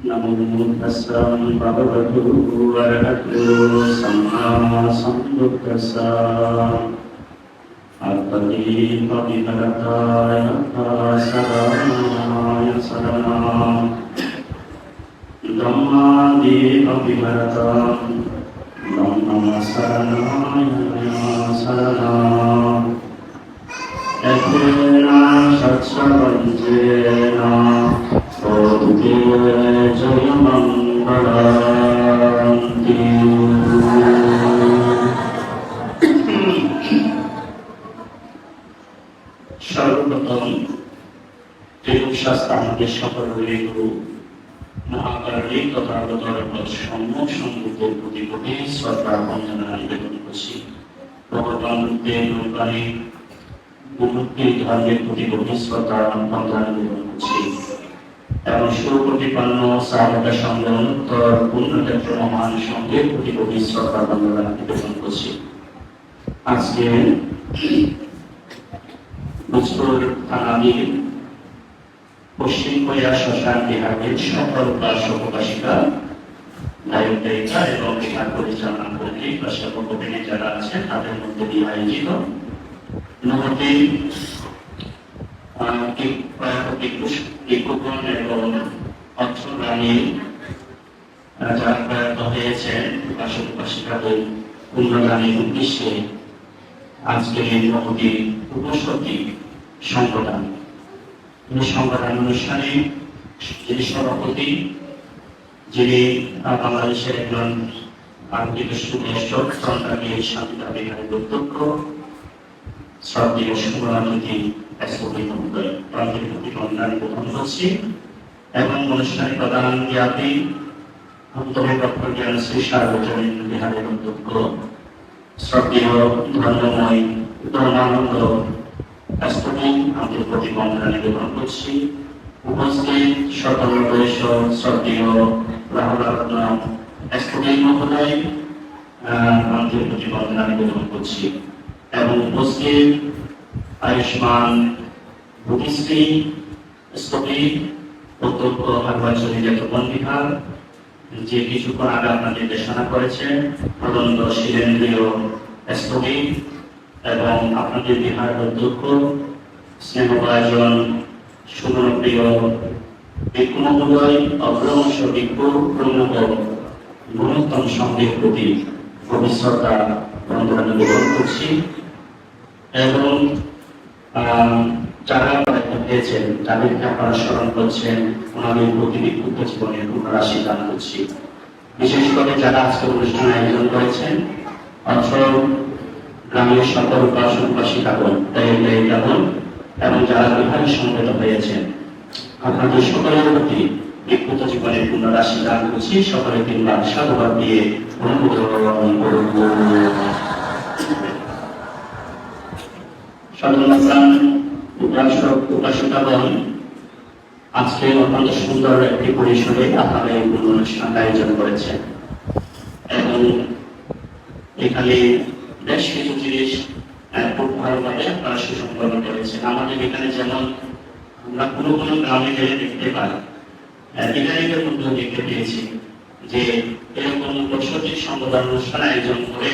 नमो तस्सा भगवतो अरहतो सम्मा सम्बुद्धस्सा अत्तदीपविहरताय शरणाय शरणं ब्रह्मादीपविहरतां ब्रह्म शरणाय शरणं यथेन सत्सवञ्जेन ओके जय मंगलांति सर्वप्रथम शास्त्र আমাদের সকলের গুরু মহাকারী তথাগত সম্যক সম্বুদ্ধের প্রতি গভীর শ্রদ্ধা বন্দনা নিবেদন করছি। ভগবান বুদ্ধের অনুপ্রাণী বুদ্ধের ধর্মের প্রতি গভীর শ্রদ্ধা বন্দনা নিবেদন করছি এবং সুপ্রতিপন্ন সাহাবাদের সঙ্গে অনুত্তর পূর্ণক্ষেত্র মহান সঙ্গের প্রতি গভীর শ্রদ্ধা বন্দনা নিবেদন করছি। আজকে বুঝপুর থানাধীন পশ্চিম কোরিয়া শ্মশান বিহারের সকল উপাসক উপাসিকা দায়ক দায়িকা এবং বিহার পরিচালনা কর্তৃক বা সেবকর্মী যারা আছেন তাদের মধ্যে দিয়ে আয়োজিত নবদ্বীপ বিজ্ঞগণ এবং অর্থপ্রাণী যারা প্রয়াত হয়েছেন উপাসক উপাসিকাদের পুণ্যদানের উদ্দেশ্যে আজকে নবদ্বীপ উপসর্গী সংগঠন এই সংগঠন অনুষ্ঠানে যিনি সভাপতি, যিনি বাংলাদেশের একজন আর্থিক সুদেশক সরকারি শান্তিতা বিহারের অধ্যক্ষ শ্রদ্ধেয় শুভরামতি এসপি মহোদয় তাদের প্রতি বন্দনা নিবেদন করছি এবং অনুষ্ঠানে প্রধান জ্ঞাতি অন্তর্ভুক্ত জ্ঞান শ্রী সার্বজনীন বিহারের অধ্যক্ষ শ্রদ্ধেয় ধর্মময় ধর্মানন্দ এসপি আমাদের প্রতি বন্দনা নিবেদন করছি। উপস্থিত সকল বয়স শ্রদ্ধেয় রাহুল এসপি মহোদয় আমাদের প্রতি বন্দনা নিবেদন করছি এবং উপস্থিত আয়ুষ্মান ভূমিশ্রী স্থপতি অধ্যক্ষ নির্বাচনী জ্ঞাপন বিভাগ যে কিছুক্ষণ আগে আপনাদের নির্দেশনা করেছেন প্রদন্ত শিলেন্দ্রীয় স্থপতি এবং আপনাদের বিহার অধ্যক্ষ স্নেহভাজন সুমনপ্রিয় বিক্ষু মহোদয় অগ্রমশ বিক্ষু প্রমুখ গুণোত্তম সঙ্গের প্রতি ভবিষ্যতা বন্দনা নিবেদন করছি এবং যারা হয়েছেন তাদেরকে আপনারা স্মরণ করছেন ওনাদের প্রতি বিক্ষুব্ধ জীবনের পুনরাশি দান করছি। বিশেষ করে যারা আজকে অনুষ্ঠান আয়োজন করেছেন অঞ্চল গ্রামের সকল উপাসক উপাসিকাগণ দায়িত্বগণ এবং যারা বিহারে সমবেত হয়েছেন আপনাদের সকলের প্রতি বিক্ষুব্ধ জীবনের পুনরাশি দান করছি। সকলে তিনবার সাধুবাদ দিয়ে অনুমোদন করুন। উপাসক উপাসিকাগণ আজকে অত্যন্ত সুন্দর একটি পরিসরে আপনারা এই অনুষ্ঠান আয়োজন করেছেন এবং এখানে বেশ কিছু জিনিস খুব ভালোভাবে আপনারা সুসম্পন্ন করেছেন। আমাদের এখানে যেমন আমরা কোনো কোনো গ্রামে গেলে দেখতে পাই ইদানিংয়ের মধ্যে দেখতে পেয়েছি যে এরকম বছরটি সংবাদ অনুষ্ঠান আয়োজন করে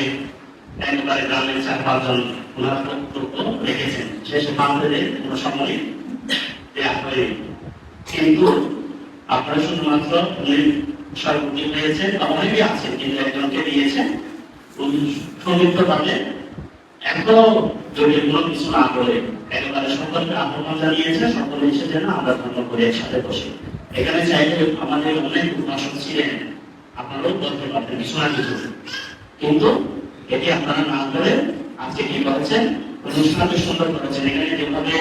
একবারে গ্রামের 4-5 জন ওনারা বক্তব্য রেখেছেন, শেষে বান্ধবের কোনো সময় দেওয়া হয়নি। কিন্তু আপনারা শুধুমাত্র উনি সর্বোচ্চ হয়েছে বা অনেকে আছেন কিন্তু একজনকে দিয়েছেন সংযুক্তভাবে এত জটিল কোনো কিছু না করে একেবারে সকলকে আহ্বান জানিয়েছে সকলে এসে যেন আমরা ধন্য করে একসাথে বসে এখানে চাইলে আমাদের অনেক উপাসক ছিলেন আপনারাও বলতে পারতেন কিছু না কিছু, কিন্তু এটি আপনারা না করে আজকে কি করেছেন অনুষ্ঠানকে সুন্দর করেছেন। এখানে যেভাবে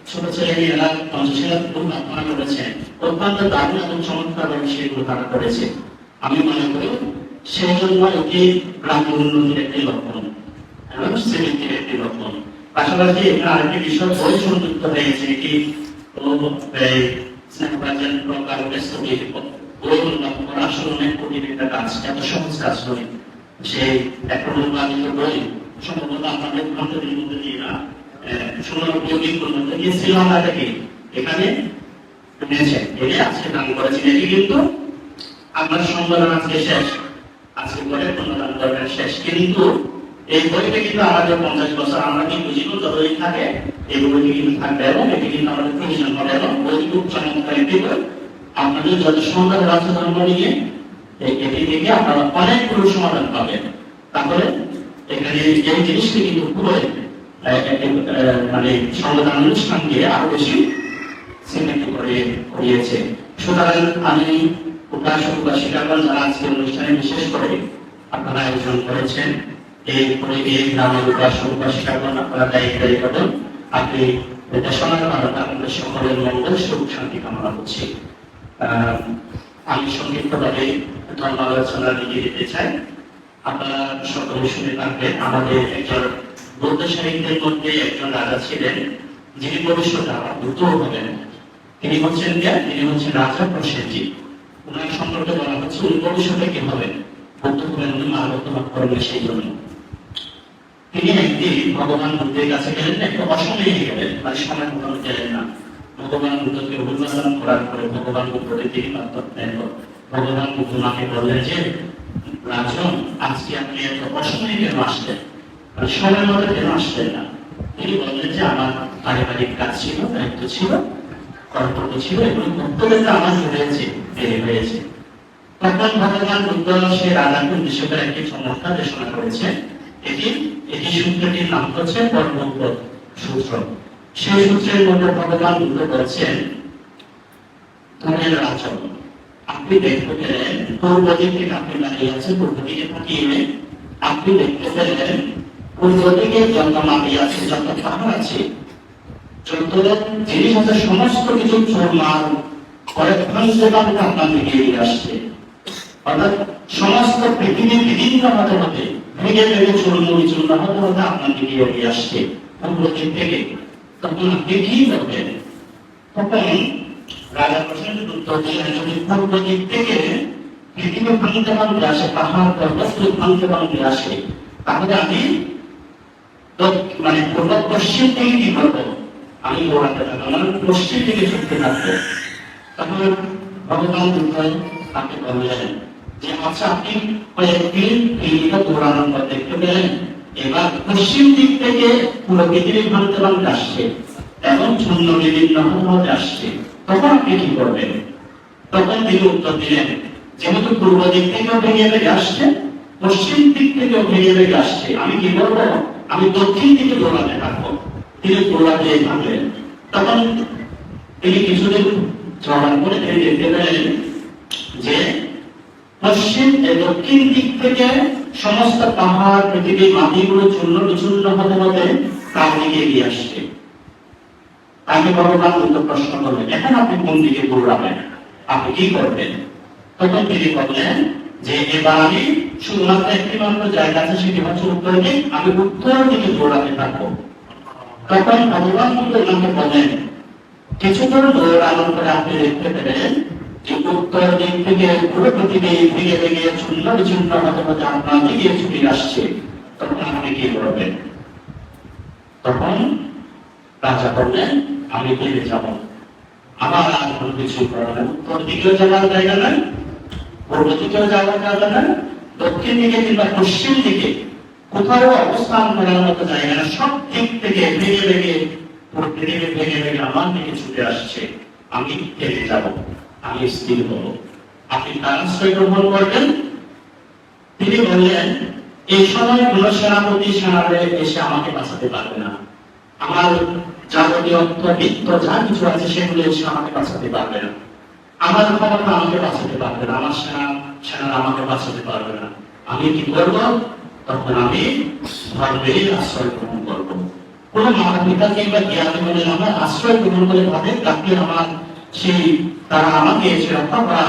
ছোট ছেলেমেয়েরা পঞ্চশীলা খুব আপনারা করেছেন অত্যন্ত দারুণ এবং চমৎকার সেগুলো তারা করেছে। আমি মনে করি সেই জন্য এটি গ্রামের উন্নতির একটি লক্ষণ এবং শ্রেণীর একটি লক্ষণ। পাশাপাশি এখানে আরেকটি বিষয় বই সংযুক্ত হয়েছে এটি আসলে অনেক কঠিন একটা কাজ, এত সহজ কাজ নয়। সেই একটা নির্বাচিত বই সম্ভবত আপনাদের গ্রন্থের মধ্যে দিয়ে না শ্রীলঙ্কা থেকে এখানে এনেছেন, এনে আজকে দান করেছেন। এটি কিন্তু আপনার সম্মেলন আজকে শেষ, আজকে বইয়ের প্রণোদন করবেন শেষ, কিন্তু এই বইটা কিন্তু আমাদের 50 বছর আমরা কিন্তু জীবন যতদিন থাকে এই বইটি কিন্তু থাকবে এবং এটি কিন্তু আমাদের প্রয়োজন হবে এবং বইটি খুব চমৎকার একটি বই। আপনাদের যত সুন্দর রাজ্য ধর্ম নিয়ে এটি থেকে আপনারা অনেকগুলো সমাধান পাবেন। তাহলে এখানে এই জিনিসটি কিন্তু পুরো মানে সংবিধান অনুষ্ঠানকে আরো বেশি চিহ্নিত করিয়েছে। সুতরাং আমি উপাসক উপাসিকাগণ যারা আজকে অনুষ্ঠানে বিশেষ করে আপনারা আয়োজন করেছেন, এই গ্রামের উপাসক উপাসিকাগণ আপনারা দায়িত্ব করবেন। আপনি দেশনার ভারত আপনাদের সকলের মঙ্গল সুখ শান্তি কামনা করছি। আমি সংক্ষিপ্তভাবে ধর্ম আলোচনার দিকে দিতে চাই। আপনারা সকলে শুনে থাকবেন, আমাদের একজন বৌদ্ধ সাহিত্যের মধ্যে একজন রাজা ছিলেন যিনি ভবিষ্যতে আবার বুদ্ধ হবেন। তিনি হচ্ছেন রাজা প্রসেনজিৎ। ওনার সম্পর্কে বলা হচ্ছে উনি ভবিষ্যতে কি হবেন, বুদ্ধ হবেন, উনি মানবত্ব লাভ করবেন। সেই জন্য তিনি একদিন ভগবান বুদ্ধের কাছে গেলেন, একটা অসময়ে গেলেন, মানে সময় মতো গেলেন না। ভগবান বুদ্ধকে অভিবাদন করার পরে ভগবান বুদ্ধকে তিনি ভগবান বুদ্ধ মাকে বললেন যে রাজন, আজকে আপনি এত অসময়ে কেন আসলেন, মানে সময় মতো কেন আসলেন না? তিনি বললেন যে আমার পারিবারিক কাজ ছিল, দায়িত্ব ছিল, কর্তব্য ছিল, এগুলো কর্তব্যটা আমার হয়েছে। তখন ভগবান বুদ্ধ সে রাজাকে উদ্দেশ্য করে একটি চমৎকার দেশনা করেছে। এটি সূত্রটির নাম হচ্ছে পরমব্রত সূত্র। সেই সূত্রের মধ্যে ভগবান বুদ্ধ বলছেন, রাজন, আপনি দেখতে পেলেন পূর্ব দিক থেকে আপনি দাঁড়িয়ে আছেন, পূর্ব দিকে তাকিয়ে আপনি দেখতে পেলেন পূর্ব দিকে যত মাটি আছে, যত পাহাড় আছে, যত জিনিস আছে, সমস্ত কিছু চুরমার করে ধ্বংসভাবে আপনার দিকে এগিয়ে আসছে। অর্থাৎ সমস্ত পৃথিবী বিভিন্ন হতে হতে ভেঙে ভেঙে চূর্ণ হতে হতে আপনার দিকে এগিয়ে আসছে পূর্ব দিক থেকে। তখন আপনি কি করবেন? তখন রাজা প্রসেনজিৎ উত্তর দিলেন, যদি পূর্ব দিক থেকে পৃথিবী ভাঙতে ভাঙতে আসে, পাহাড় পর্বত ভাঙতে ভাঙতে আসে, তাহলে আমি মানে পূর্ব পশ্চিম থেকে কি করবো? আমি দৌড়াতে থাকবো, মানে পশ্চিম থেকে ছুটতে থাকবো। তখন ভগবান বুদ্ধ তাকে বললেন যে আচ্ছা, আপনি কয়েকদিন পৃথিবীটা দৌড়ানোর পর দেখতে পেলেন, এবার পশ্চিম দিক থেকে পুরো পৃথিবী ভাঙতে ভাঙতে আসছে এবং চূর্ণ বিভিন্ন হতে আসছে, তখন আপনি কি করবেন? তখন তিনি উত্তর দিলেন, যেহেতু পূর্ব দিক থেকেও ভেঙে ভেঙে আসছে, পশ্চিম দিক থেকেও ভেঙে ভেঙে আসছে, আমি কি করবো? আমি দক্ষিণ দিকে দৌড়াতে থাকবো। তিনি দৌড়াতে থাকলেন। তখন তিনি কিছুদিন চলার পরে তিনি দেখতে পেলেন যে পশ্চিম দক্ষিণ দিক থেকে সমস্ত পাহাড়, পৃথিবীর মাটিগুলো চূর্ণ বিচূর্ণ হতে হতে তার দিকে এগিয়ে আসছে। তাকে ভগবান বুদ্ধ প্রশ্ন করলেন, এখন আপনি কোন দিকে দৌড়াবেন, আপনি কি করবেন? তখন তিনি বললেন যে এবার আমি শুধুমাত্র একটি মাত্র জায়গা আছে, সেটি হচ্ছে উত্তর দিক, আমি উত্তর দিকে দৌড়াতে থাকবো। তখন ভগবান বুদ্ধ আমাকে বলেন, কিছুদূর দৌড়ানোর পরে আপনি দেখতে পেলেন যে উত্তর দিক থেকে পুরো পৃথিবী ভেঙে ভেঙে চূর্ণ বিচূর্ণ হতে হতে আপনার দিকে ছুটে আসছে, তখন আপনি কি করবেন? তখন রাজা বললেন, আমি ফিরে যাব, আমার আর কোনো কিছু করার নেই। উত্তর দিকেও যাওয়ার জায়গা নাই, পূর্ব দিকেও যাওয়ার জায়গা নাই, দক্ষিণ দিকে কিংবা পশ্চিম দিকে কোথাও অবস্থান করার মতো জায়গা না। সব দিক থেকে ভেঙে ভেঙে পৃথিবী ভেঙে ভেঙে আমার দিকে ছুটে আসছে, আমি ফিরে যাব, আমি স্থির হব। আপনি তার আশ্রয় গ্রহণ করবেন? তিনি বললেন, এই সময় কোন সেনাপতি সেনারে এসে আমাকে বাঁচাতে পারবে না, আমার যাবতীয় অর্থ বিত্ত যা কিছু আছে সেগুলো এসে আমাকে বাঁচাতে পারবে না, আমার ক্ষমতা আমাকে বাঁচাতে পারবে না, আমার সেনারা আমাকে বাঁচাতে পারবে না। আমি কি করব? তখন আমি ধর্মের আশ্রয় গ্রহণ করব। কোন মাতা পিতা কিংবা জ্ঞানী বলে আমার আশ্রয় গ্রহণ করে তাদের তাকে আমার সেই তারা আমাকে এসে রক্ষা করা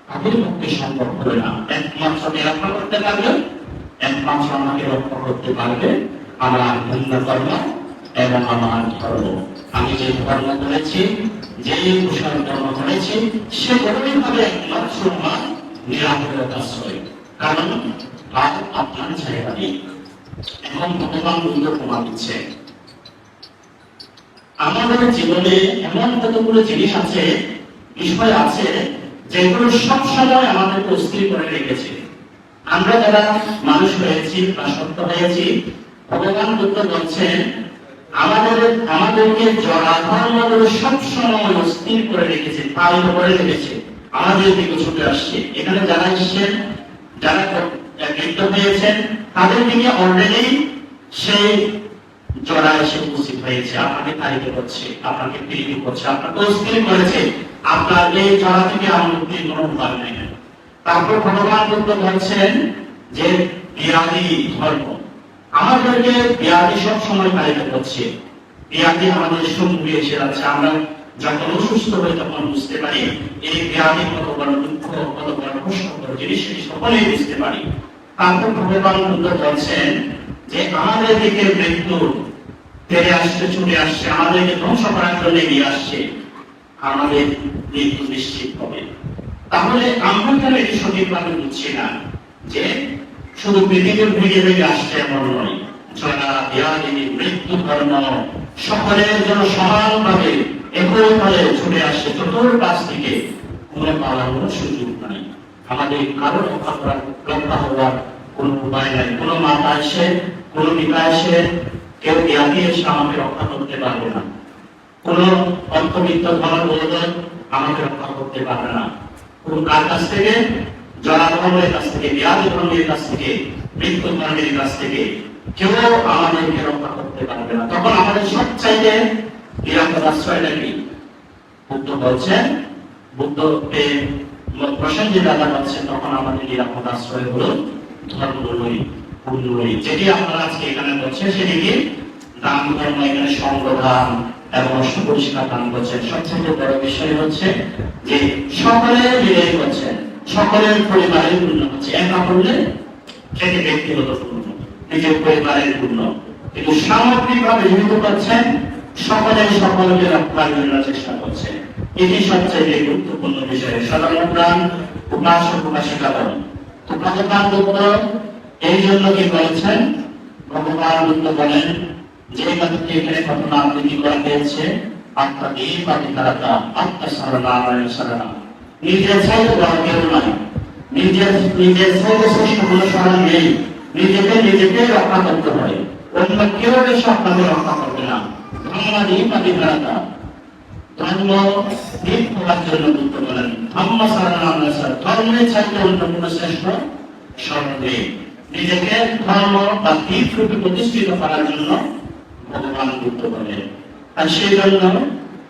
তাদের পক্ষে সম্ভব হবে না। একমাত্র রক্ষা করতে পারবে, একমাত্র আমাকে রক্ষা করতে পারবে আমার ভিন্ন কর্ম এবং আমার ধর্ম। আমি যে ধর্ম করেছি, যে কুশল ধর্ম করেছি, সে কোনোই ভাবে একমাত্র আমার নিরাপদ আশ্রয়, কারণ আর আপনার জায়গা নেই। এখন ভগবান বুদ্ধ প্রমাণ দিচ্ছে, আমাদের জীবনে এমন কতগুলো জিনিস আছে, বিষয় আছে, যেগুলো সবসময় আমাদেরকে অস্থির করে রেখেছে। আমরা যারা মানুষ হয়েছি বা সত্য হয়েছি, ভগবান বুদ্ধ বলছেন আমাদেরকে জড়া ধর্মগুলো সবসময় অস্থির করে রেখেছে, পালিত করে রেখেছে, আমাদের দিকে ছুটে আসছে। এখানে যারা এসেছেন, যারা মৃত্যু হয়েছেন, তাদের দিকে অলরেডি সেই জড়া এসে উপস্থিত হয়েছে, আপনাকে তাড়িত করছে, আপনাকে পীড়িত করছে, আপনাকে অস্থির করেছে। আপনার এই জড়া থেকে আমার মুক্তির কোনো উপায় নেই। তারপর ভগবান বুদ্ধ বলছেন যে ব্যাধি ধর্ম, আমাদেরকে ব্যাধি সব সময় তাড়িত করছে। ব্যাধি আমাদের সঙ্গে এসে যাচ্ছে। আমরা যখন অসুস্থ হই তখন বুঝতে পারি এই ব্যাধি কত বড় দুঃখ, কত বড় কষ্টকর জিনিস, সকলেই বুঝতে পারি। তারপর ভগবান বুদ্ধ বলছেন যে আমাদের দিকে মৃত্যু তেড়ে আসছে, ছুটে আসছে, আমাদেরকে ধ্বংস করার জন্য এগিয়ে আসছে, আমাদের মৃত্যু নিশ্চিত হবে। তাহলে আমরা কেন এটি সঠিকভাবে বুঝছি না যে শুধু পৃথিবীর ভেঙে ভেঙে আসছে এমন নয়, যারা ব্যাধি মৃত্যু ধর্ম সকলের জন্য সমানভাবে একইভাবে ছুটে আসছে, চতুর্পাশ থেকে কোনো পালানোর সুযোগ নাই। আমাদের কারো রক্ষা হওয়ার কোনো উপায় নাই। কোনো মাতা এসে, কোনো পিতা এসে, কেউ ব্যাধি এসে আমাকে রক্ষা করতে পারবে না। কোন অর্থবিত্ত ধন বলবেন আমাকে রক্ষা করতে পারবে না। কোন কার কাছ থেকে? জড়া ধর্মের কাছ থেকে, ব্যাধি ধর্মের কাছ থেকে, মৃত্যু ধর্মের কাছ থেকে কেউ আমাদেরকে রক্ষা করতে পারবে না। তখন আমাদের সবচাইতে নিরাপদ আশ্রয়টা কি? বুদ্ধ বলছেন, বুদ্ধ প্রসঙ্গে দাদা বলছেন, তখন আমাদের নিরাপদ আশ্রয় হলো ধর্মগুলোই, পুণ্যগুলোই, যেটি আপনারা আজকে এখানে বলছেন সেটি কি? দান ধর্ম, এখানে সংগদান এবং অষ্টপরিষ্কার দান করছেন। সবচেয়ে বড় বিষয় হচ্ছে যে সকলের মিলে করছেন, সকলের পরিবারের পূর্ণ হচ্ছে। একা করলে সেটি ব্যক্তিগত পূর্ণ, নিজের পরিবারের পূর্ণ, কিন্তু সামগ্রিকভাবে যেহেতু করছেন সকলের সকলকে রক্ষার জন্য চেষ্টা করছে। এটি সবচেয়ে গুরুত্বপূর্ণ বিষয়। সাধারণ প্রাণ উপাসক উপাসিকা বলেন। তো ভগবান বুদ্ধ এই জন্য কি বলেছেন? ভগবান বুদ্ধ বলেন যে কথাটি এখানে ঘটনা আবৃত্তি করা হয়েছে, আত্মাদীপ আদিকারতা আত্মশরণালয় শরণা, নিজের চাইতে বড় কেউ নয়, নিজের চাইতে শ্রেষ্ঠ কোনো শরণ নেই। নিজেকে রক্ষা করতে হয়, অন্য কেউ এসে আপনাকে রক্ষা করবে না। ধর্মাদীপ আদিকারতা, ধর্ম দীপ হওয়ার জন্য বুদ্ধ বলেন ধর্ম শরণালয়, ধর্মের চাইতে অন্য কোনো শ্রেষ্ঠ শরণ নেই। নিজেকে ধর্ম বা দীপ রূপে প্রতিষ্ঠিত করার জন্য ভগবান বুদ্ধ বলেন। আর সেই জন্য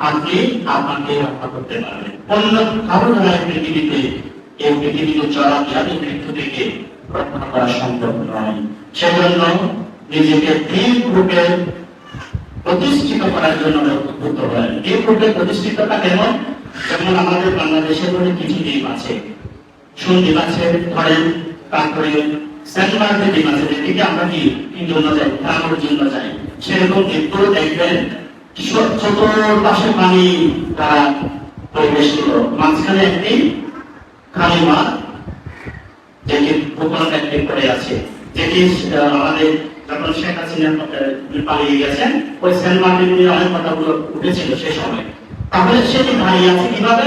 আপনি আপনাকে রক্ষা করতে পারবেন। অন্য কারো দ্বারা পৃথিবীতে এই পৃথিবীতে চলাচল মৃত্যু থেকে রক্ষা করা সম্ভব নয়। সেজন্য নিজেকে দীপ রূপে প্রতিষ্ঠিত করার জন্য বুদ্ধ বলেন। দীপ রূপে প্রতিষ্ঠিতটা কেমন? যেমন আমাদের বাংলাদেশের মধ্যে কিছু দ্বীপ আছে, সুন্দীপ আছে ধরেন, তারপরে সেন্টমার্কের দ্বীপ আছে, যেদিকে আমরা কি জন্য যাই, খাওয়ার জন্য যাই। সেরকম দ্বীপগুলো দেখবেন চতুর্পাশে পানি দ্বারা পরিবেষ্টিত, মাঝখানে একটি খালি মাঠ, যেটি ভূখণ্ড একটি পড়ে আছে, যেটি আমাদের যখন শেখ হাসিনা পালিয়ে গেছেন ওই সেন্ট মার্টিন নিয়ে অনেক কথাগুলো উঠেছিল সে সময়। তাহলে সেটি দাঁড়িয়ে আছে কিভাবে?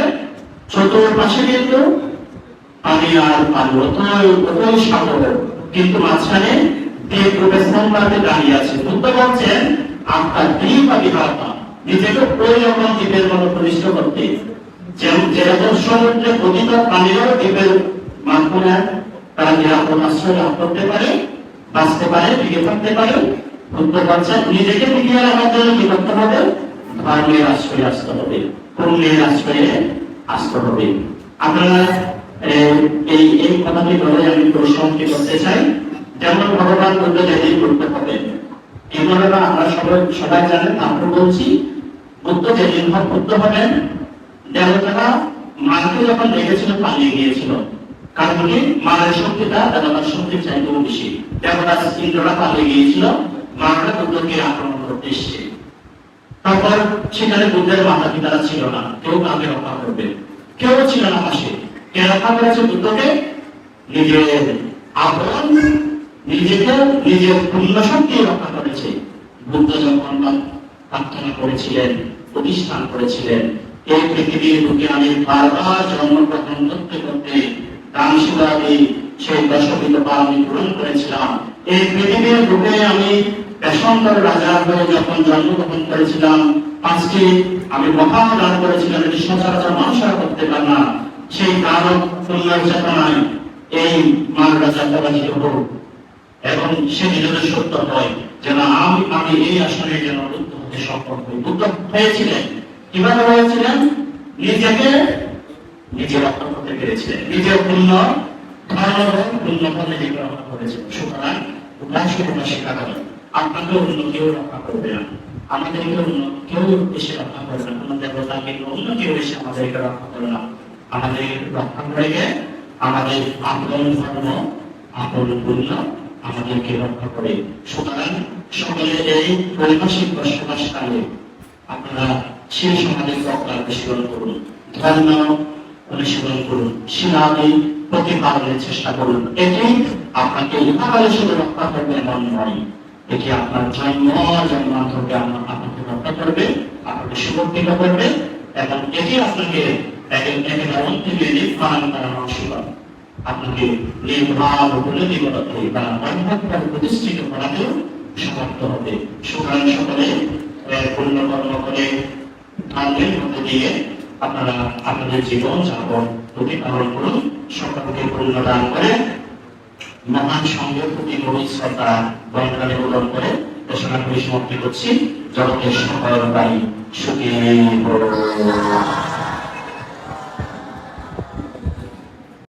চতুর্পাশে কিন্তু পানি আর পানি, অতই সাগর, কিন্তু মাঝখানে দ্বীপ রূপে সেন্ট মার্টিন দাঁড়িয়ে আছে। বুদ্ধ বলছেন আপনার দ্বীপ আবির্ভাবতা, নিজেকে ওই রকম দ্বীপের মতো প্রতিষ্ঠা করতে, যেরকম সমুদ্রে পতিত প্রাণীরাও দ্বীপের মাধ্যমে তারা নিরাপদ আশ্রয় লাভ করতে পারে, বাঁচতে পারে, টিকে থাকতে পারে। বুদ্ধ বলছেন নিজেকে টিকিয়ে রাখার জন্য কি করতে হবে? ধর্মের আশ্রয়ে আসতে হবে, পুণ্যের আশ্রয়ে আসতে হবে। আপনারা এই কথাটি বলে আমি প্রশ্নটি করতে চাই। যেমন ভগবান বুদ্ধ যেদিন করতে হবে এই ঘটনা আমরা সবাই জানেন, আমরা বলছি বুদ্ধ যেদিন বুদ্ধ হবেন, দেবতারা মাকে যখন দেখেছিল পালিয়ে গিয়েছিল, কারণ কি মায়ের শক্তিটা দেবতার শক্তির চাইতেও বেশি। দেবতা ইন্দ্ররা পালিয়ে গিয়েছিল, মারা বুদ্ধকে আক্রমণ করতে এসছে। তারপর সেখানে বুদ্ধের মাতা পিতারা ছিল না, কেউ কাকে রক্ষা করবে, কেউ ছিল না পাশে। কে রক্ষা করেছে বুদ্ধকে? নিজের আপন, নিজেকে নিজের পূর্ণ শক্তি রক্ষা করেছে। বুদ্ধ যখন প্রার্থনা করেছিলেন, প্রতিষ্ঠান করেছিলেন, এই পৃথিবীর বুকে আমি বারবার জন্মগ্রহণ করতে করতে দান শিবাদি সেই দশবিধ আমি পূরণ করেছিলাম। এই পৃথিবীর বুকে আমি পেশান্তর রাজা হয়ে যখন জন্মগ্রহণ করেছিলাম, পাঁচটি আমি মহাদান করেছিলাম, এটি সচরাচর মানুষরা করতে পারে না। সেই দান পুণ্যের চেতনায় এই মানরা যাত্রাবাসী হোক এবং সেটি যদি সত্য হয় যেন আমি এই আসনে যেন বুদ্ধ হতে সক্ষম হই। বুদ্ধ হয়েছিলেন কিভাবে হয়েছিলেন? নিজে রক্ষা করতে পেরেছিলেন, নিজের পুণ্য পুণ্য ফলে নিজেকে রক্ষা করেছিলেন। সুতরাং শিক্ষা করেন আপনাকে অন্য কেউ রক্ষা করবে না, আমাদেরকে অন্য কেউ এসে রক্ষা করবে না, কোনো দেবতা কিন্তু অন্য কেউ এসে আমাদেরকে রক্ষা করে না। আমাদের রক্ষা করে আমাদের আপন ধর্ম আপন পুণ্য আমাদেরকে রক্ষা করে। সুতরাং সকলে এই বৈভাষিক বসবাসকালে আপনারা সেই সমাজের তত্ত্ব অনুশীলন করুন, ধর্ম অনুশীলন করুন, শিলাদি প্রতিপালনের চেষ্টা করুন। এটি আপনাকে ইহাকালে শুধু রক্ষা করবে এমন নয়, এটি আপনার জন্মান্তরকে আপনাকে রক্ষা করবে, আপনাকে সুরক্ষিত করবে এবং এটি আপনাকে একেবারে অন্তিমে নির্মাণ করার অংশীদার, আপনাকে নির্ভাব উপলব্ধি করাতে বা অন্যভাবে প্রতিষ্ঠিত করাতেও সমর্থ হবে। সুতরাং সকলে পুণ্যকর্ম করে ধর্মের মধ্যে দিয়ে আপনারা আপনাদের জীবন যাপন প্রতিপালন করুন। সকলকে পুণ্য দান করে মহান সঙ্গের প্রতি গভীর শ্রদ্ধা বন্ধনে উল্লেখ করে ঘোষণা করে সমাপ্তি করছি। জগতের সকল বাড়ি সুখী